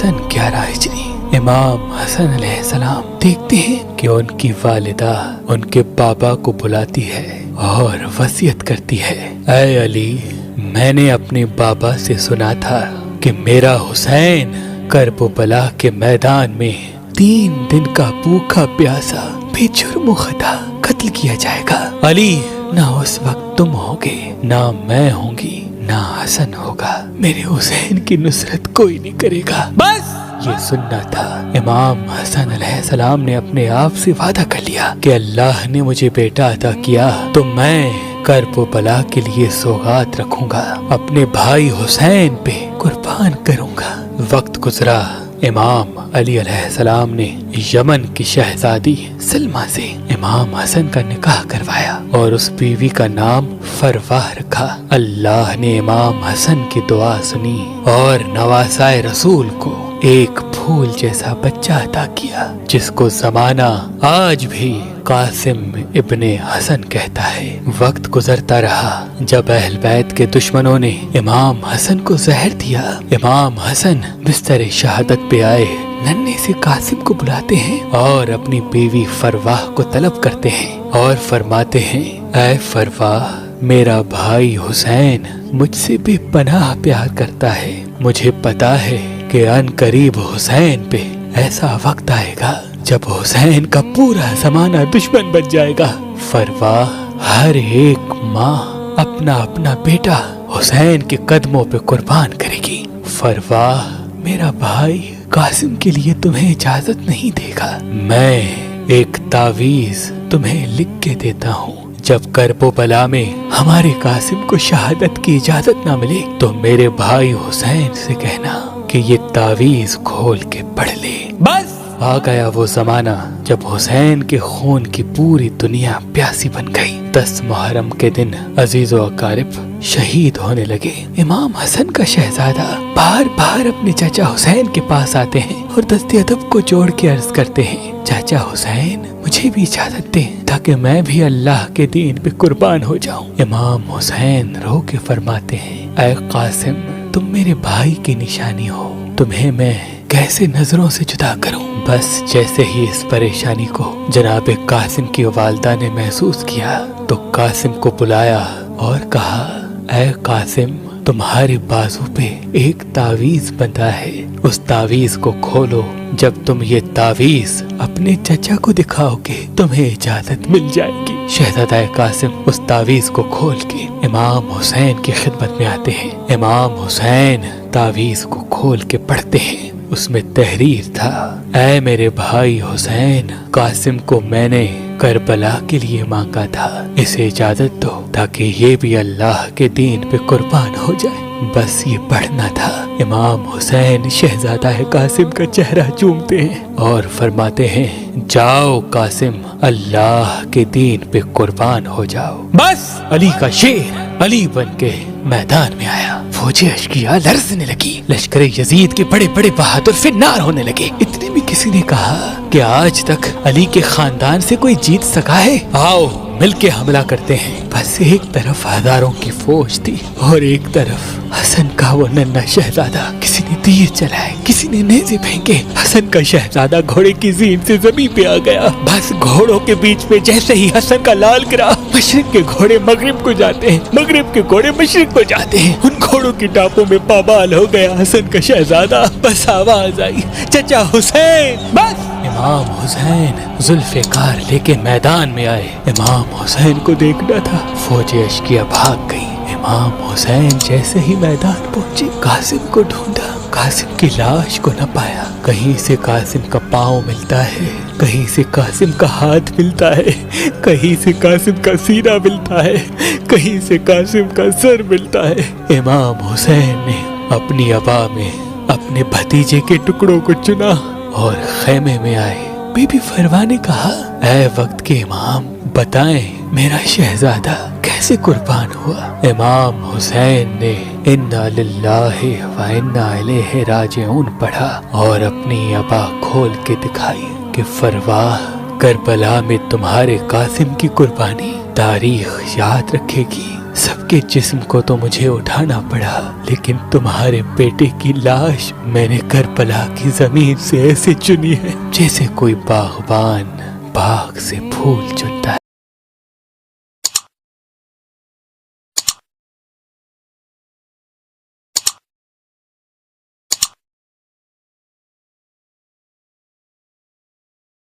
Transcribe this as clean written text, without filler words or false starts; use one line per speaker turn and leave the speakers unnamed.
सन 11 हिजरी इमाम हसन अलैहिस्सलाम देखते हैं कि उनकी वालिदा उनके बाबा को बुलाती है और वसीयत करती है, ऐ अली, मैंने अपने बाबा से सुना था कि मेरा हुसैन करबला के मैदान में 3 दिन का भूखा प्यासा बेजुर्म खता कत्ल किया जाएगा। अली, ना उस वक्त तुम होगे, ना मैं होंगी, ना हसन होगा, मेरे हुसैन की नुसरत कोई नहीं करेगा। बस ये सुनना था। इमाम हसन अलैहिस्सलाम ने अपने आप से वादा कर लिया कि अल्लाह ने मुझे बेटा अता किया तो मैं करबला के लिए सौगात रखूंगा, अपने भाई हुसैन पे कुर्बान करूंगा। वक्त गुजरा, इमाम अली अलैहिस्सलाम ने यमन की शहजादी सलमा से इमाम हसन का निकाह करवाया और उस बीवी का नाम फरवाह रखा। अल्लाह ने इमाम हसन की दुआ सुनी और नवासाए रसूल को एक फूल जैसा बच्चा अता किया, जिसको जमाना आज भी कासिम इब्ने हसन कहता है। वक्त गुजरता रहा, जब अहल बैत के दुश्मनों ने इमाम हसन को जहर दिया, इमाम हसन बिस्तर शहादत पे आए, नन्हे से कासिम को बुलाते हैं और अपनी बीवी फरवाह को तलब करते हैं और फरमाते हैं, ऐ फरवाह, मेरा भाई हुसैन मुझसे बेपनाह प्यार करता है। मुझे पता है कि अन करीब हुसैन पे ऐसा वक्त आएगा जब हुसैन का पूरा जमाना दुश्मन बन जाएगा। फरवाह, हर एक माँ अपना अपना बेटा हुसैन के कदमों पे कुर्बान करेगी। फरवाह, मेरा भाई कासिम के लिए तुम्हें इजाजत नहीं देगा। मैं एक तावीज तुम्हें लिख के देता हूँ, जब करबला में हमारे कासिम को शहादत की इजाजत ना मिले तो मेरे भाई हुसैन से कहना कि ये तावीज खोल के पढ़ ले। बस आ गया वो जमाना जब हुसैन के खून की पूरी दुनिया प्यासी बन गई। 10 मुहर्रम के दिन अजीजो अकारिब शहीद होने लगे। इमाम हसन का शहजादा बार बार अपने चाचा हुसैन के पास आते हैं और दस्ते अदब को जोड़ के अर्ज करते हैं, चाचा हुसैन, मुझे भी इजाजत दें ताकि मैं भी अल्लाह के दीन पे कुर्बान हो जाऊं। इमाम हुसैन रो के फरमाते हैं, ऐ कासिम, तुम मेरे भाई की निशानी हो, तुम्हें मैं कैसे नजरों से जुदा करूं। बस जैसे ही इस परेशानी को जनाब कासिम की वालिदा ने महसूस किया तो कासिम को बुलाया और कहा, ऐ कासिम, तुम्हारे बाजू पे एक तावीज बंधा है, उस तावीज को खोलो। जब तुम ये तावीज अपने चचा को दिखाओगे तुम्हें इजाजत मिल जाएगी। शहजादा कासिम उस तावीज को खोल के इमाम हुसैन की खिदमत में आते हैं। इमाम हुसैन तावीज को खोल के पढ़ते हैं। उसमें तहरीर था, ऐ मेरे भाई हुसैन, कासिम को मैंने करबला के लिए मांगा था, इसे इजाजत दो ताकि ये भी अल्लाह के दीन पे कुर्बान हो जाए। बस ये पढ़ना था। इमाम हुसैन शहजादा कासिम का चेहरा चूमते हैं और फरमाते हैं, जाओ कासिम, अल्लाह के दीन पे कुर्बान हो जाओ। बस अली का शेर अली बन के मैदान में आया। फौजी अश्किया लरजने लगी, लश्कर यजीद के बड़े बड़े बहादुर फिन्नार होने लगे। इतने में किसी ने कहा कि आज तक अली के खानदान से कोई जीत सका है, आओ मिलके हमला करते हैं। बस एक तरफ हजारों की फौज थी और एक तरफ हसन का वो नन्हा शहजादा। किसी ने तीर चलाए, किसी ने नेज़े फेंके। हसन का शहजादा घोड़े की जीन से जमीन पे आ गया। बस घोड़ों के बीच में जैसे ही हसन का लाल गिरा, मशरिक के घोड़े मगरिब को जाते हैं, मगरिब के घोड़े मशरिक को जाते हैं। उन घोड़ों की टापों में पामाल हो गया हसन का शहजादा। बस आवाज आई, चचा हुसैन। बस इमाम हुसैन जुल्फ़िकार लेके मैदान में आए। इमाम हुसैन को देखना था। फौजी अश्किया भाग गई। इमाम हुसैन जैसे ही मैदान पहुंचे, कासिम को ढूंढा, कासिम की लाश को न पाया। कहीं से कासिम का पाँव मिलता है, कहीं से कासिम का हाथ मिलता है, कहीं से कासिम का सीना मिलता है, कहीं से कासिम का सर मिलता है। इमाम हुसैन ने अपनी अबा में अपने भतीजे के टुकड़ों को चुना और खेमे में आए। बीबी फरवा ने कहा, ऐ वक्त के इमाम, बताएं मेरा शहजादा कैसे कुर्बान हुआ। इमाम हुसैन ने इन्ना लिल्लाहि व इन्ना इलैहि राजिऊन पढ़ा और अपनी अबा खोल के दिखाई कि फरवाह, करबला में तुम्हारे कासिम की कुर्बानी तारीख याद रखेगी। سب کے جسم کو تو مجھے اٹھانا پڑا، لیکن تمہارے بیٹے کی لاش میں نے کربلا کی زمین سے ایسے چنی ہے جیسے کوئی باغبان باغ سے پھول چنتا ہے۔